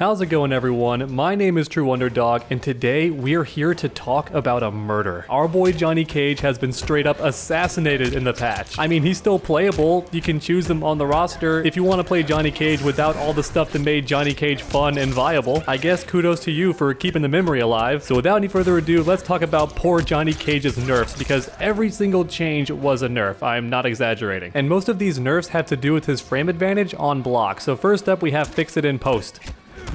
How's it going, everyone? My name is True Underdog, and today we're here to talk about a murder. Our boy Johnny Cage has been straight up assassinated in the patch. I mean, he's still playable. You can choose him on the roster if you want to play Johnny Cage without all the stuff that made Johnny Cage fun and viable. I guess kudos to you for keeping the memory alive. So without any further ado, let's talk about poor Johnny Cage's nerfs, because every single change was a nerf. I'm not exaggerating. And most of these nerfs have to do with his frame advantage on block. So first up, we have Fix It in Post.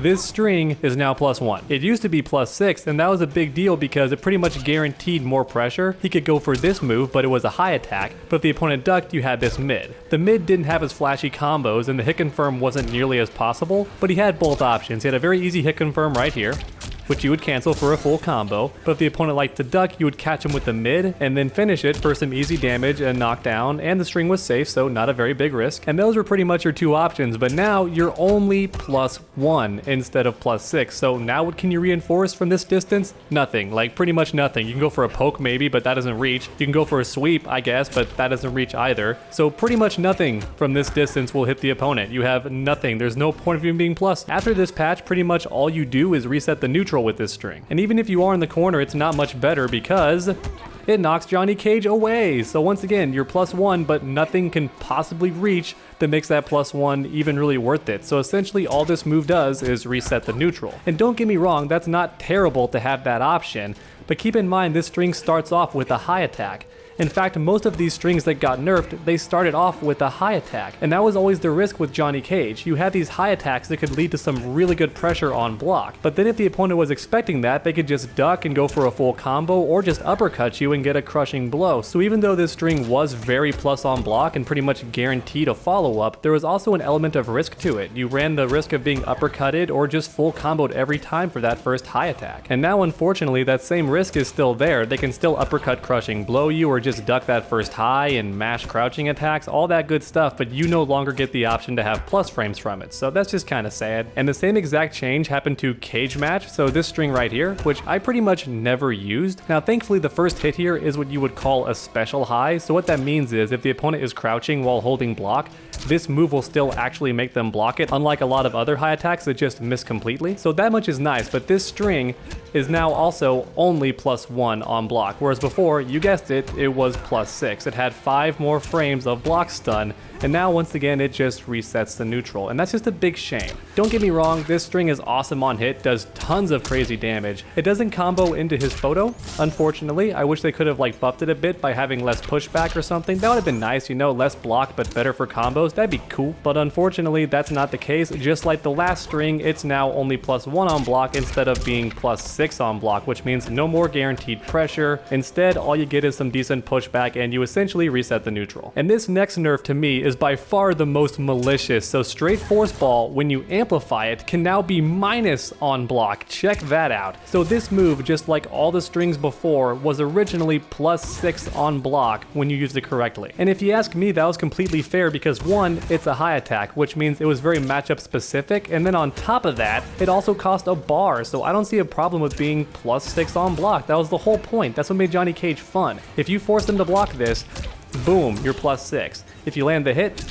This string is now +1. It used to be +6, and that was a big deal because it pretty much guaranteed more pressure. He could go for this move, but it was a high attack. But if the opponent ducked, you had this mid. The mid didn't have as flashy combos, and the hit confirm wasn't nearly as possible, but he had both options. He had a very easy hit confirm right here, which you would cancel for a full combo. But if the opponent liked to duck, you would catch him with the mid and then finish it for some easy damage and knockdown, and the string was safe, so not a very big risk. And those were pretty much your two options, but now you're only +1 instead of +6. So now what can you reinforce from this distance? Nothing, like pretty much nothing. You can go for a poke maybe, but that doesn't reach. You can go for a sweep, I guess, but that doesn't reach either. So pretty much nothing from this distance will hit the opponent. You have nothing. There's no point of even being plus. After this patch, pretty much all you do is reset the neutral with this string. And even if you are in the corner, it's not much better because it knocks Johnny Cage away. So once again, you're +1, but nothing can possibly reach that makes that +1 even really worth it. So essentially all this move does is reset the neutral. And don't get me wrong, that's not terrible to have that option, but keep in mind this string starts off with a high attack. In fact, most of these strings that got nerfed, they started off with a high attack. And that was always the risk with Johnny Cage. You had these high attacks that could lead to some really good pressure on block. But then if the opponent was expecting that, they could just duck and go for a full combo or just uppercut you and get a crushing blow. So even though this string was very plus on block and pretty much guaranteed a follow-up, there was also an element of risk to it. You ran the risk of being uppercutted or just full comboed every time for that first high attack. And now unfortunately that same risk is still there. They can still uppercut, crushing blow you, or just duck that first high and mash crouching attacks, all that good stuff, but you no longer get the option to have plus frames from it. So that's just kind of sad. And the same exact change happened to Cage Match. So this string right here, which I pretty much never used. Now thankfully the first hit here is what you would call a special high. So what that means is if the opponent is crouching while holding block, this move will still actually make them block it, unlike a lot of other high attacks that just miss completely. So that much is nice, but this string is now also only +1 on block, whereas before, you guessed it, it was +6. It had 5 more frames of block stun, and now once again it just resets the neutral, and that's just a big shame. Don't get me wrong, this string is awesome on hit, does tons of crazy damage. It doesn't combo into his photo, unfortunately. I wish they could have like buffed it a bit by having less pushback or something. That would have been nice, you know, less block but better for combos. That'd be cool, but unfortunately that's not the case. Just like the last string, it's now only +1 on block instead of being +6 on block, which means no more guaranteed pressure. Instead, all you get is some decent pushback and you essentially reset the neutral. And this next nerf to me is by far the most malicious. So straight force ball, when you amplify it, can now be minus on block. Check that out. So this move, just like all the strings before, was originally +6 on block when you used it correctly. And if you ask me, that was completely fair because one, it's a high attack, which means it was very matchup specific, and then on top of that, it also cost a bar, so I don't see a problem with being +6 on block. That was the whole point. That's what made Johnny Cage fun. If you force them to block this, boom, you're +6. If you land the hit,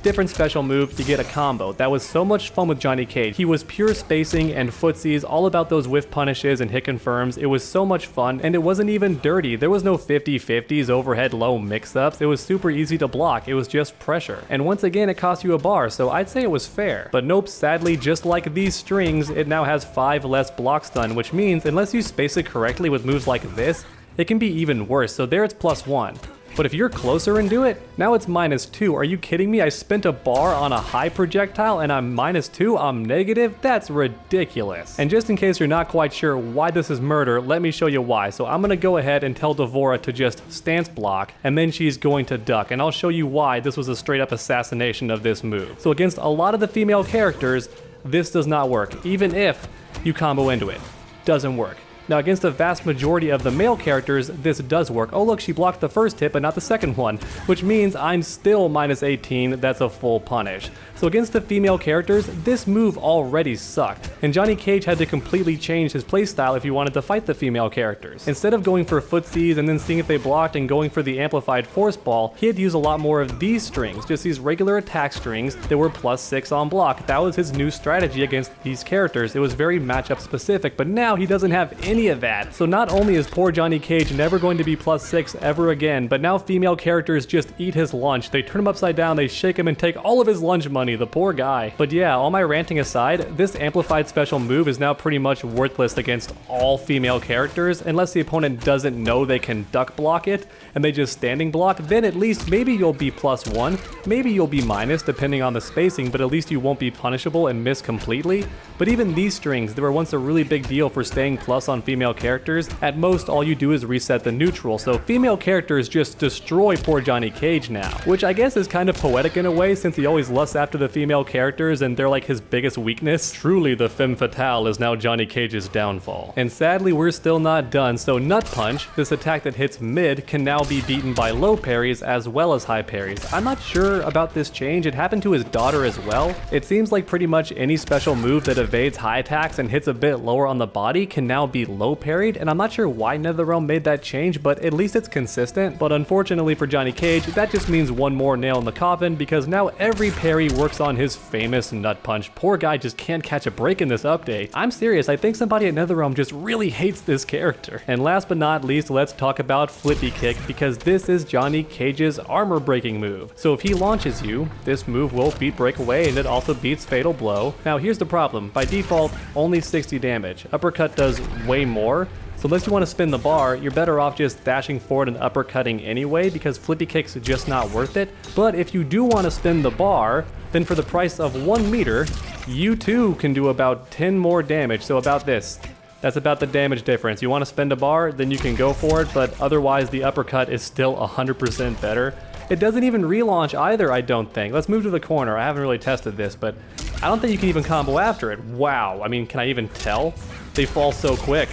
different special move, you get a combo. That was so much fun with Johnny Cage. He was pure spacing and footsies, all about those whiff punishes and hit confirms. It was so much fun, and it wasn't even dirty. There was no 50-50s, overhead low mix-ups. It was super easy to block. It was just pressure. And once again, it cost you a bar, so I'd say it was fair. But nope, sadly, just like these strings, it now has 5 less block stun, which means unless you space it correctly with moves like this, it can be even worse. So there it's +1. But if you're closer and do it, now it's -2. Are you kidding me? I spent a bar on a high projectile and I'm -2? I'm negative? That's ridiculous. And just in case you're not quite sure why this is murder, let me show you why. So I'm gonna go ahead and tell Devora to just stance block, and then she's going to duck. And I'll show you why this was a straight up assassination of this move. So against a lot of the female characters, this does not work. Even if you combo into it, doesn't work. Now against the vast majority of the male characters, this does work. Oh look, she blocked the first hit but not the second one, which means I'm still -18, that's a full punish. So against the female characters, this move already sucked, and Johnny Cage had to completely change his playstyle if he wanted to fight the female characters. Instead of going for footsies and then seeing if they blocked and going for the amplified force ball, he had to use a lot more of these strings, just these regular attack strings that were +6 on block. That was his new strategy against these characters. It was very matchup specific, but now he doesn't have any of that. So not only is poor Johnny Cage never going to be +6 ever again, but now female characters just eat his lunch. They turn him upside down, they shake him and take all of his lunch money, the poor guy. But yeah, all my ranting aside, this amplified special move is now pretty much worthless against all female characters, unless the opponent doesn't know they can duck block it, and they just standing block. Then at least maybe you'll be +1, maybe you'll be minus depending on the spacing, but at least you won't be punishable and miss completely. But even these strings, they were once a really big deal for staying plus on female characters. At most, all you do is reset the neutral, so female characters just destroy poor Johnny Cage now, which I guess is kind of poetic in a way, since he always lusts after the female characters and they're like his biggest weakness. Truly, the femme fatale is now Johnny Cage's downfall. And sadly, we're still not done, so Nut Punch, this attack that hits mid, can now be beaten by low parries as well as high parries. I'm not sure about this change. It happened to his daughter as well. It seems like pretty much any special move that evades high attacks and hits a bit lower on the body can now be low parried, and I'm not sure why NetherRealm made that change, but at least it's consistent. But unfortunately for Johnny Cage, that just means one more nail in the coffin, because now every parry works on his famous Nut Punch. Poor guy just can't catch a break in this update. I'm serious, I think somebody at NetherRealm just really hates this character. And last but not least, let's talk about Flippy Kick, because this is Johnny Cage's armor breaking move. So if he launches you, this move will beat Breakaway, and it also beats Fatal Blow. Now here's the problem, by default, only 60 damage. Uppercut does way more. So unless you want to spin the bar, you're better off just dashing forward and uppercutting anyway, because Flippy Kick's just not worth it. But if you do want to spin the bar, then for the price of 1 meter, you too can do about 10 more damage. So about this. That's about the damage difference. You want to spend a bar, then you can go for it, but otherwise the uppercut is still 100% better. It doesn't even relaunch either, I don't think. Let's move to the corner. I haven't really tested this, but I don't think you can even combo after it. Wow, I mean, can I even tell? They fall so quick.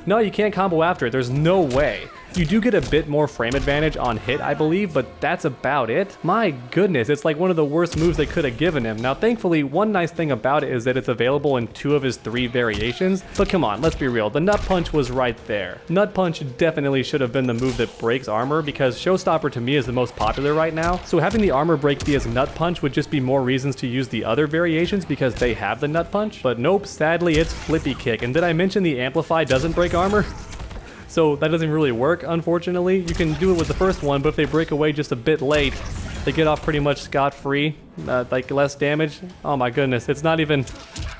No, you can't combo after it. There's no way. You do get a bit more frame advantage on hit, I believe, but that's about it. My goodness, it's like one of the worst moves they could have given him. Now, thankfully, one nice thing about it is that it's available in 2 of his 3 variations, but come on, let's be real, the Nut Punch was right there. Nut Punch definitely should have been the move that breaks armor, because Showstopper to me is the most popular right now, so having the armor break be as Nut Punch would just be more reasons to use the other variations because they have the Nut Punch. But nope, sadly it's Flippy Kick, and did I mention the Amplify doesn't break armor? So that doesn't really work, unfortunately. You can do it with the first one, but if they break away just a bit late, they get off pretty much scot-free, like less damage. Oh my goodness, it's not even...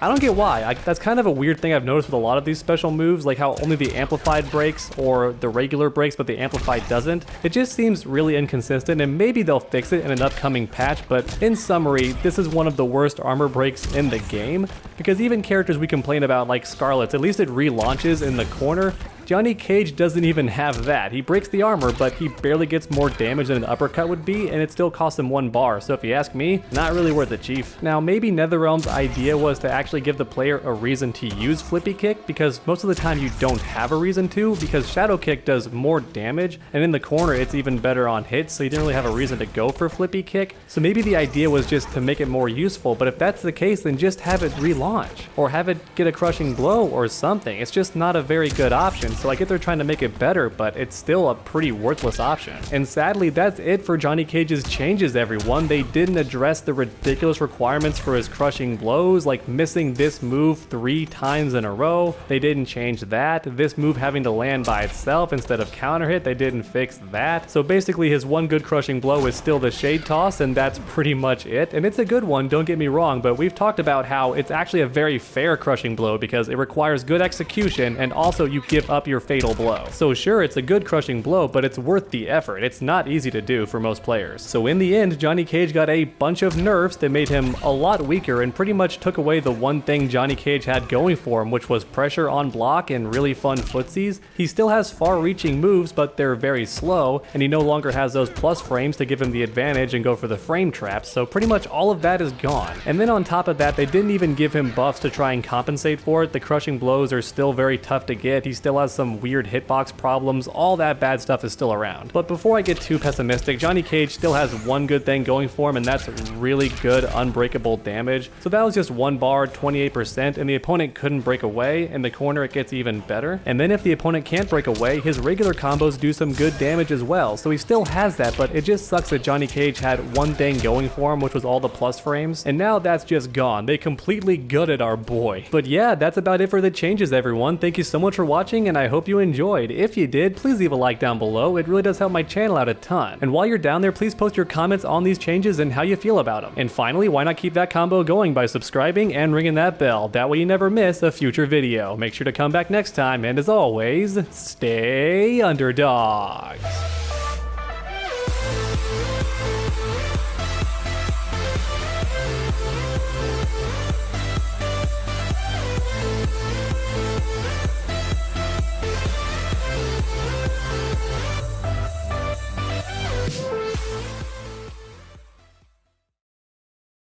I don't get why. That's kind of a weird thing I've noticed with a lot of these special moves, like how only the amplified breaks or the regular breaks, but the amplified doesn't. It just seems really inconsistent, and maybe they'll fix it in an upcoming patch, but in summary, this is one of the worst armor breaks in the game, because even characters we complain about like Scarlet's, at least it relaunches in the corner. Johnny Cage doesn't even have that. He breaks the armor, but he barely gets more damage than an uppercut would be, and it still costs him 1 bar. So if you ask me, not really worth it, Chief. Now, maybe NetherRealm's idea was to actually give the player a reason to use Flippy Kick, because most of the time you don't have a reason to, because Shadow Kick does more damage, and in the corner it's even better on hits, so you didn't really have a reason to go for Flippy Kick. So maybe the idea was just to make it more useful, but if that's the case, then just have it relaunch, or have it get a crushing blow or something. It's just not a very good option. So I get they're trying to make it better, but it's still a pretty worthless option. And sadly, that's it for Johnny Cage's changes, everyone. They didn't address the ridiculous requirements for his crushing blows, like missing this move 3 times in a row. They didn't change that. This move having to land by itself instead of counter hit, they didn't fix that. So basically his one good crushing blow is still the Shade Toss, and that's pretty much it. And it's a good one, don't get me wrong, but we've talked about how it's actually a very fair crushing blow because it requires good execution, and also you give up your fatal blow. So sure, it's a good crushing blow, but it's worth the effort. It's not easy to do for most players. So in the end, Johnny Cage got a bunch of nerfs that made him a lot weaker and pretty much took away the one thing Johnny Cage had going for him, which was pressure on block and really fun footsies. He still has far-reaching moves, but they're very slow, and he no longer has those plus frames to give him the advantage and go for the frame traps, so pretty much all of that is gone. And then on top of that, they didn't even give him buffs to try and compensate for it. The crushing blows are still very tough to get. He still has some weird hitbox problems, all that bad stuff is still around. But before I get too pessimistic, Johnny Cage still has one good thing going for him, and that's really good unbreakable damage. So that was just one bar, 28%, and the opponent couldn't break away. In the corner it gets even better. And then if the opponent can't break away, his regular combos do some good damage as well. So he still has that, but it just sucks that Johnny Cage had one thing going for him, which was all the plus frames. And now that's just gone. They completely gutted our boy. But yeah, that's about it for the changes, everyone. Thank you so much for watching, and I hope you enjoyed. If you did, please leave a like down below. It really does help my channel out a ton. And while you're down there, please post your comments on these changes and how you feel about them. And finally, why not keep that combo going by subscribing and ringing that bell? That way you never miss a future video. Make sure to come back next time, and as always, stay underdogs.